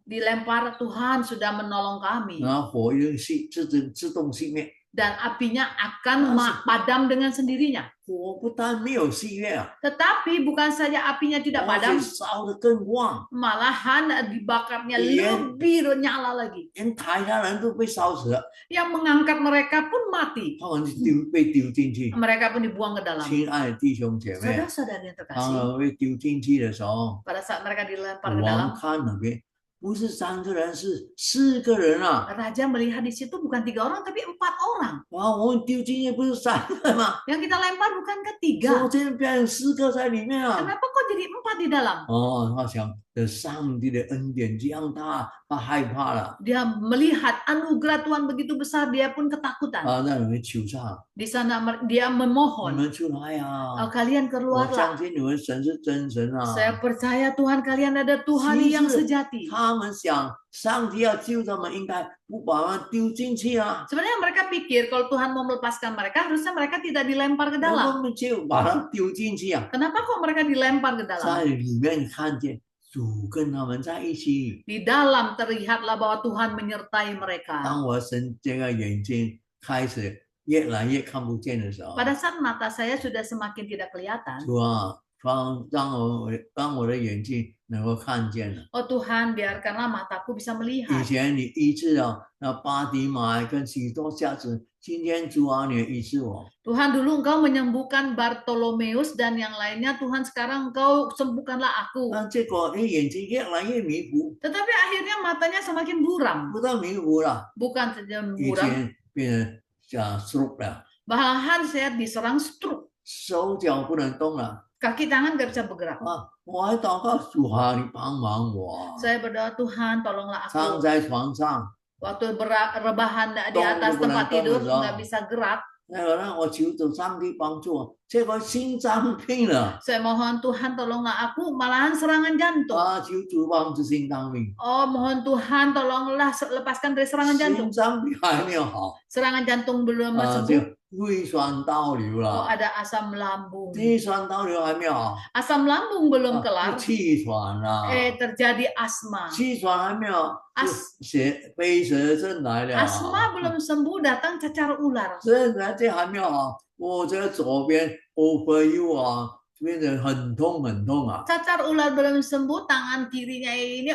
dilempar, Tuhan sudah menolong kami. 然后火一自动熄灭， Dan apinya akan padam dengan sendirinya. 火不但没有熄灭啊， Tetapi bukan saja apinya tidak 而且 padam, 烧得更旺， malahan dibakarnya Iya. lebih nyala lagi. 连抬他人都被烧死了， Yang mengangkat mereka pun mati. 他们就被丢进去。 Mereka pun dibuang ke dalam. 亲爱的弟兄姐妹， Saudara-saudara yang 当 terkasih, 他们被丢进去的时候， pada saat mereka dilempar ke 王 dalam, 看那边不是3个人，是4个人啊！ raja melihat di situ bukan 3 orang tapi 4 orang. 哇，我们丢进去不是3个吗？ Yang kita lempar bukan 怎么 3. 这边4个在里面啊？ Kenapa kok jadi 4 di dalam? 哦，他想这上帝的恩典这样大，他害怕了 Dia melihat anugerah Tuhan begitu besar, dia pun ketakutan. 啊，那你们求上， Di sana dia 你 memohon, 们出来呀！ kalian 我相 keluarlah. 信你们神是真神啊！ Saya percaya Tuhan kalian ada Tuhan Sisi. yang sejati. 他们想上帝要救他们，应该不把他们丢进去啊， Sebenarnya mereka pikir kalau Tuhan mau melepaskan mereka, harusnya mereka tidak dilempar ke 然后 dalam. 他们就把他丢进去啊， Kenapa kok mereka dilempar ke 在 dalam? 里面看见主跟他们在一起。 Di dalam terlihatlah bahwa Tuhan menyertai mereka. 当我神这个眼睛开始越来越看不见的时候， Pada saat mata saya sudah semakin tidak kelihatan, 主啊，让我的眼睛能够看见了。 Oh Tuhan, biarkanlah mataku bisa 以 melihat. 前你医治了那巴迪买跟许多瞎子，今天主啊，你也医治我。 Tuhan, dulu Engkau menyembuhkan Bartolomeus dan yang lainnya. Tuhan, sekarang Engkau sembuhkanlah aku. 那结果你眼睛越来越迷糊， Tetapi akhirnya matanya semakin buram. 不但迷糊了， Bukan saja 以 buram, 前变成stroke 了， malahan saya diserang stroke. 手脚不能动了 Kaki tangan gak bisa bergerak. 啊！我还祷告主啊，你帮忙我。 Saya berdoa, Tuhan tolonglah 躺 aku. 在床上， Waktu rebahan di Dong, atas bukan tempat dong, tidur, dong. nggak bisa gerak. 那个让我求主上帝帮助我，结果心脏病了 Saya mohon Tuhan tolonglah aku, malahan serangan jantung. 啊！求主帮助心脏病， Oh, mohon Tuhan tolonglah lepaskan dari serangan 心 jantung. 脏病还没有好 Serangan jantung belum 啊，就 sembuh. 胃酸倒流 Oh, 了， ada asam lambung. 胃酸倒流还没有好， Asam lambung belum 啊 kelar. 气喘了， Terjadi asma. 气喘还没有， As- 飞蛇症来了， Asma belum sembuh, datang cacar ular. 这还没有好，我这左边 overuse 啊，变得很痛很痛啊。 Cacar ular belum sembuh, tangan kirinya ini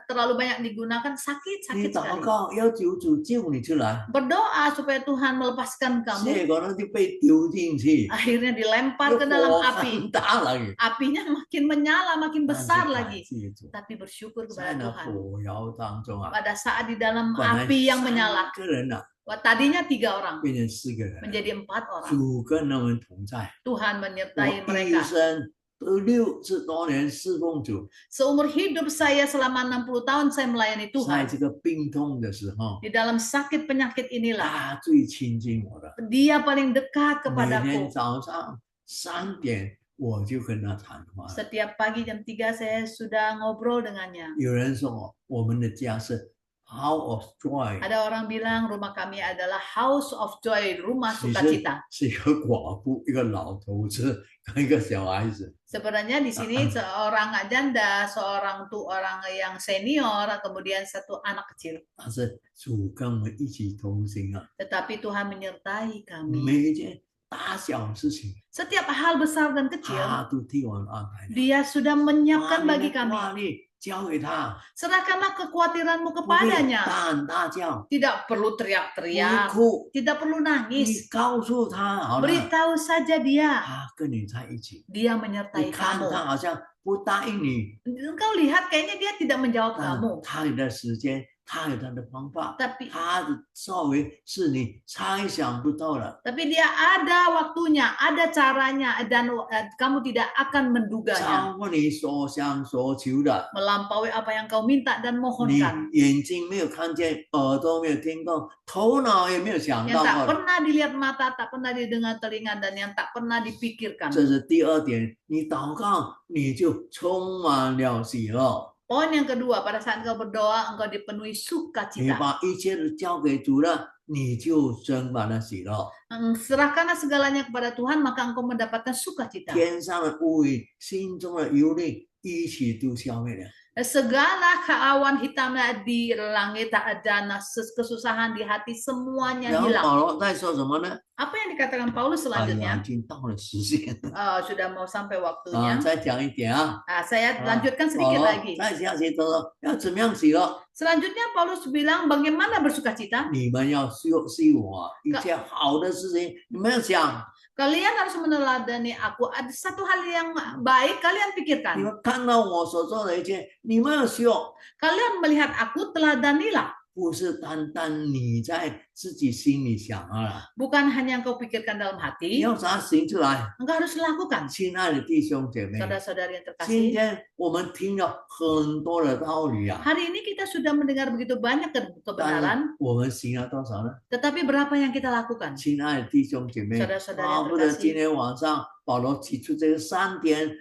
terlalu banyak digunakan, 你 sakit 祷 sekali. 告要求主救你出来， Berdoa supaya Tuhan melepaskan kamu. 结果呢就被丢进去， Akhirnya dilempar 就 ke dalam 火 api. 很大lagi。 Apinya makin menyala, makin 但是 besar 感 lagi. 谢主， Tapi bersyukur 在 kepada 那 Tuhan. 火窑当中啊， Pada saat di dalam 本来 api yang menyala, 3个人啊， tadinya 3 orang, 变成4个人， menjadi 4 orang. 主跟他们同在。 Tuhan 我 menyertai 一 mereka. 生都60多年侍奉主， Seumur hidup saya selama 60 tahun saya melayani 在 Tuhan. 这个病痛的时候， Di dalam sakit penyakit inilah 他最亲近我的。 Dia paling dekat 每天 kepadaku. 早上3点我就跟他谈话。 Setiap pagi jam 3 saya sudah ngobrol dengannya. 有人说我们的家是 House of Joy， Ada orang bilang rumah kami adalah House of Joy, rumah 其实 sukacita. 是一个寡妇、一个老头子跟一个小孩子。 Sebenarnya di sini seorang janda, seorang orang yang senior, kemudian 1 anak kecil. 但是主跟我们一起同行啊， Tetapi Tuhan menyertai kami. 每一件大小事情 Setiap hal besar dan kecil, 他都替我们安排了。 Dia sudah menyiapkan 把你 bagi 的 kami. 压力交给他， Serahkanlah kekhawatiranmu 不必 kepadanya. 大喊大叫， Tidak perlu 不会 teriak-teriak, 哭， tidak perlu 你 nangis. 告诉他好了， Beritahu saja dia, 他跟你在一起。 dia 你 menyertai 看 kamu. 他好像不答应你， Engkau lihat kayaknya dia tidak menjawab 但 kamu. 他有他的时间，他有他的方法， Tapi 他的作为是你猜想不到的。 tapi dia ada waktunya, ada caranya, dan kamu tidak akan 超 menduganya. 过你所想所求的， Melampaui apa yang kau minta dan 你 mohonkan. 眼睛没有看见，耳朵没有听过，头脑也没有想 Yang 到 tak 过的。 pernah dilihat mata, tak pernah didengar telinga, dan yang tak pernah dipikirkan. 这是第二点，你祷告你就充满了喜乐， Poin yang kedua, pada saat engkau berdoa, engkau dipenuhi 你 sukacita. 把一切都交给主了，你就充满了喜乐。 Serahkanlah segalanya kepada Tuhan, maka engkau mendapatkan sukacita. 天上的乌云，心中的忧虑，一起都消灭了。 Segala keawan hitamnya di langit, dan kesusahan di hati, semuanya 然后 hilang. 保罗在说什么呢？ Apa yang dikatakan Paulus 哎呀， selanjutnya? 已经到了时间 Sudah mau sampai 啊！ waktunya. 再讲一点啊， Saya 啊 lanjutkan 保 sedikit 罗 lagi. 在下节说要怎么样喜乐？ Selanjutnya Paulus bilang bagaimana bersukacita? 你们要希望啊，一切好的事情，你们要想， Kalian harus meneladani aku. Ada satu hal yang baik, kalian 你 pikirkan. 们看到我所做的一切，你们要希望， Kalian melihat aku, teladanilah. 不是单单你在自己心里想啊， Bukan hanya engkau pikirkan dalam 你 hati, 要啥行出来。 engkau harus lakukan. 亲爱的弟兄姐妹， Saudara-saudari yang 今 terkasih, 天我们听了很多的道理啊， hari ini kita sudah mendengar begitu banyak 但 kebenaran, 是我们行了多少呢？ tetapi berapa yang kita lakukan? 亲爱的弟兄姐妹， Saudara-saudari 巴 yang 不得今 terkasih, 天晚上保罗提出这个3点，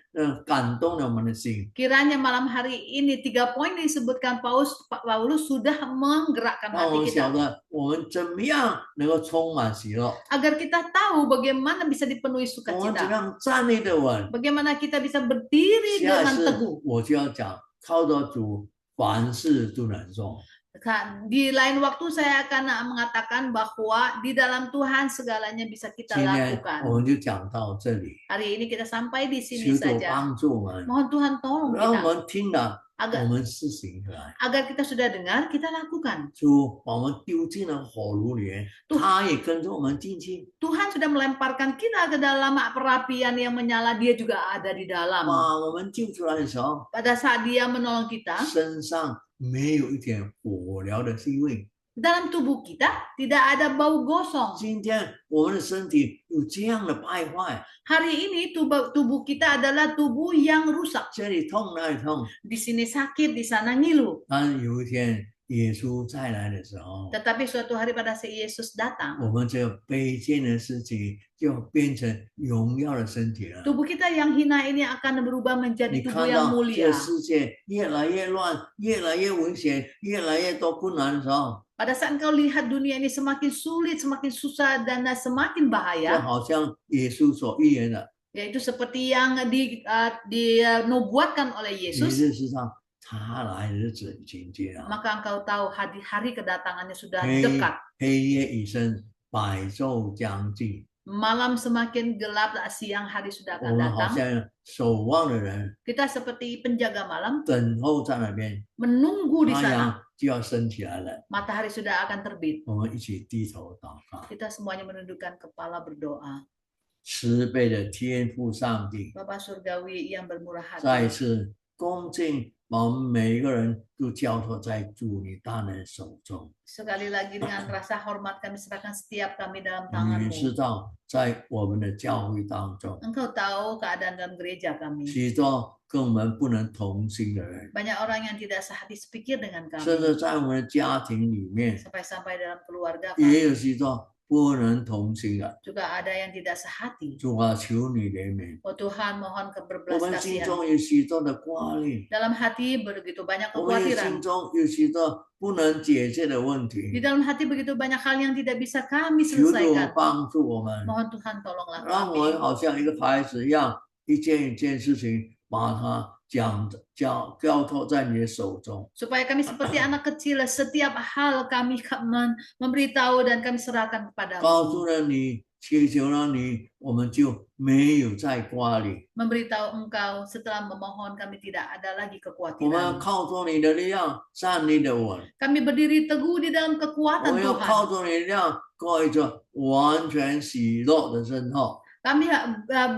感动了我们的心。 kiranya malam hari ini 3 poin disebutkan Paulus sudah menggerakkan 让我 hati 们晓 kita. 得我们怎么样能够充满喜乐， Agar kita tahu bagaimana bisa dipenuhi 我们怎么 sukacita. 样站立的稳。 Bagaimana kita bisa berdiri 下一 dengan 次 teguh. 我就要讲，靠着主，凡事都能做。Di lain waktu saya akan mengatakan bahwa di dalam Tuhan segalanya bisa kita 今天 lakukan. 我们就讲到这里， Hari ini kita sampai di sini 求主 saja. 帮助我们， Mohon Tuhan tolong 让我 kita 们听了，我 agar 们施行出来。 agar kita sudah dengar, kita lakukan. 主把我们丢进了火炉里面， Tuh 他也跟着我们进去， Tuhan sudah melemparkan kita ke dalam perapian yang menyala, dia juga ada di dalam. 把我们救出来的时候， Pada saat dia menolong kita, 身上没有一点火燎的气味。 dalam tubuh kita tidak ada bau gosong. 今天我们的身体有这样的败坏， Hari ini tubuh kita adalah tubuh yang rusak. 这里痛那里痛。 Di sini sakit, di sana ngilu. 当有一天耶稣再来的时候， Tetapi suatu hari pada saat Yesus datang, 我们这卑贱的身体就变成荣耀的身体了。 tubuh kita yang hina ini akan berubah menjadi 你 tubuh 看 yang 到 mulia. 这世界越来越乱，越来越危险，越来越多困难的时候， Pada saat engkau lihat dunia ini semakin sulit, semakin susah, dan semakin 就 bahaya, 好像耶稣所预言的， yaitu seperti yang dinubuatkan oleh 你 Yesus, 事实上他来的日子已经近了， maka engkau tahu hari kedatangannya sudah 黑 dekat. 黑夜已深，白昼将近。 Malam semakin gelap, siang hari sudah 我 akan 们好 datang. 像守望的人， Kita seperti penjaga malam, 等候在那边， menunggu di 太 sana. 阳就要升起来了。 Matahari sudah akan terbit. 我们一起低头祷告， Kita semuanya menundukkan kepala berdoa. 慈悲的天父上帝， Bapa Surgawi yang bermurah 再 hati, 次恭敬把我们每一个人都交托在主你大能手中。 sekali lagi dengan rasa hormat kami serahkan setiap kami dalam 你知 tangan-Mu. 道，在我们的教会当中， Engkau tahu keadaan dalam gereja kami. 许多跟我们不能同心的人， Banyak orang yang tidak sehati sepikir dengan 甚 kami. 至在我们的家庭里面， Sampai-sampai dalam keluarga 也 kami. 有许多不能同心的。 Juga ada yang tidak sehati. 主啊，求你怜悯。 Oh Tuhan, mohon 我 keberbelas 们心 kasihan. 中有许多的挂虑， Dalam hati begitu banyak 我们心 kekhawatiran. 中有许多不能解决的问 Di 题。 dalam hati begitu banyak hal yang tidak bisa kami 求主 selesaikan. 帮助我们， Mohon Tuhan tolonglah 让我们 kami. 好像一个孩子一样，一件一件事情把它交托在你的手中。 Supaya kami seperti anak kecil, setiap hal kami memberitahu dan kami serahkan 告诉 kepadamu. 了你，祈求了你，我们就没有再挂虑。 Memberitahu engkau setelah memohon kami tidak ada lagi 我们要 kekhawatiran. 靠着你的力量站立的稳， Kami berdiri teguh di dalam 我 kekuatan 们要 Tuhan. 靠着你的力量过一个完全喜乐的生活。 Kami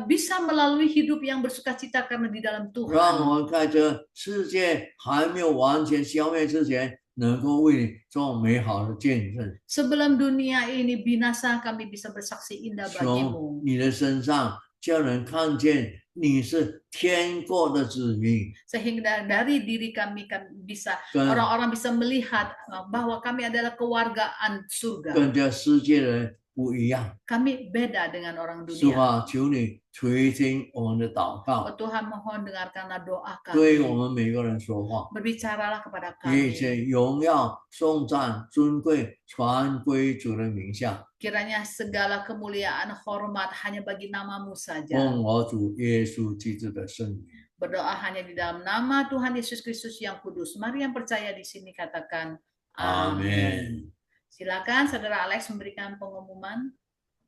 bisa melalui hidup yang bersukacita karena di dalam 让 Tuhan. 我们在这世界还没有完全消灭之前，能够为你做美好的见证。 Sebelum dunia ini binasa, kami bisa bersaksi indah 从 bagimu. 你的身上，叫人看见你是天国的子民， Sehingga dari diri kami bisa 跟 orang-orang bisa melihat bahwa kami adalah kewargaan 跟 surga. 这世界人不一样。 Kami beda dengan orang 主 dunia. 啊，求你垂听我们的祷 Oh 告， Tuhan, mohon dengarkanlah doa 对 kami. 我们每个人说话。 Berbicaralah kepada 一切 kami. 荣耀、颂赞、尊贵，传归主的名下。 Kiranya segala kemuliaan, hormat hanya bagi namamu saja. 奉我主耶稣基督的圣名。 Berdoa hanya di dalam nama Tuhan Yesus Kristus yang kudus. Mari yang percaya di sini katakan amin. Amin. Silakan Saudara Alex memberikan pengumuman.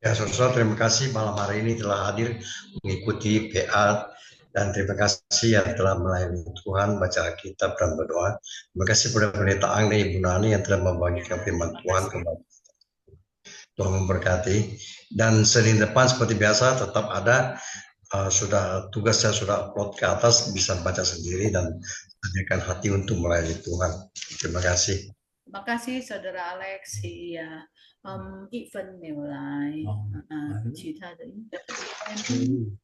Ya, saudara, terima kasih malam hari ini telah hadir mengikuti PA dan terima kasih yang telah melayani Tuhan, baca Alkitab dan berdoa. Terima kasih kepada Pendeta Angga Ibu Nani yang telah membagikan firman Tuhan kepada kita. Tuhan memberkati. Dan Senin depan seperti biasa tetap ada sudah tugas saya sudah upload ke atas, bisa baca sendiri dan sediakan hati untuk melayani Tuhan. Terima kasih. Terima kasih Saudara Alex. Iya. 一分没有来，其他的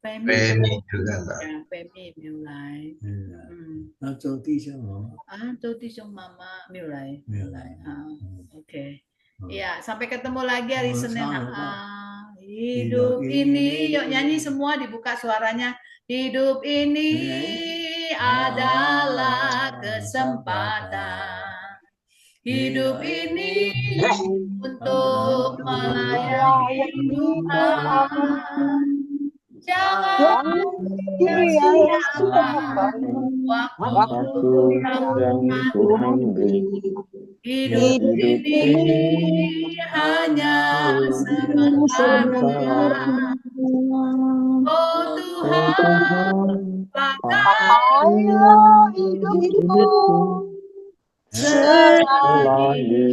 Femi juga enggak. Femi 没有来，那周弟兄周弟兄妈妈没有来，没有来，OK，ya sampai ketemu lagi hari Senin. Hidup Hidup ini, yuk nyanyi semua, dibuka suaranya. Hidup ini adalah kesempatan. Hidup ini untuk melayani Tuhan. Jangan sia-siakan waktu yang Tuhan beri. Hidup ini hanya sementara. Oh Tuhan, pakailah hidupku selagi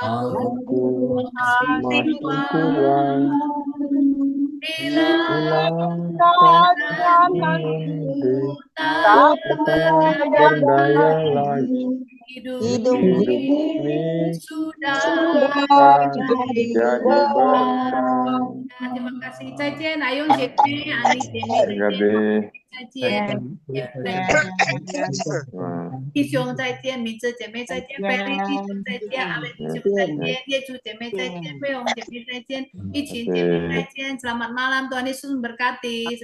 aku masih kuat. Bila keadaanku tak berdaya lagi, hidup ini sudah jadi berkah. Terima kasih Caijen, Ayun, Jepne, Ani, Jepne, Caijen, Kishong Caijen, Minze Jepne Caijen, Ferry Kishong Caijen, Alex Kishong Caijen, Yeju Jepne Caijen, Weong Jepne Caijen, Ichin Jepne Caijen. Selamat malam, Tuhan Yesus memberkati.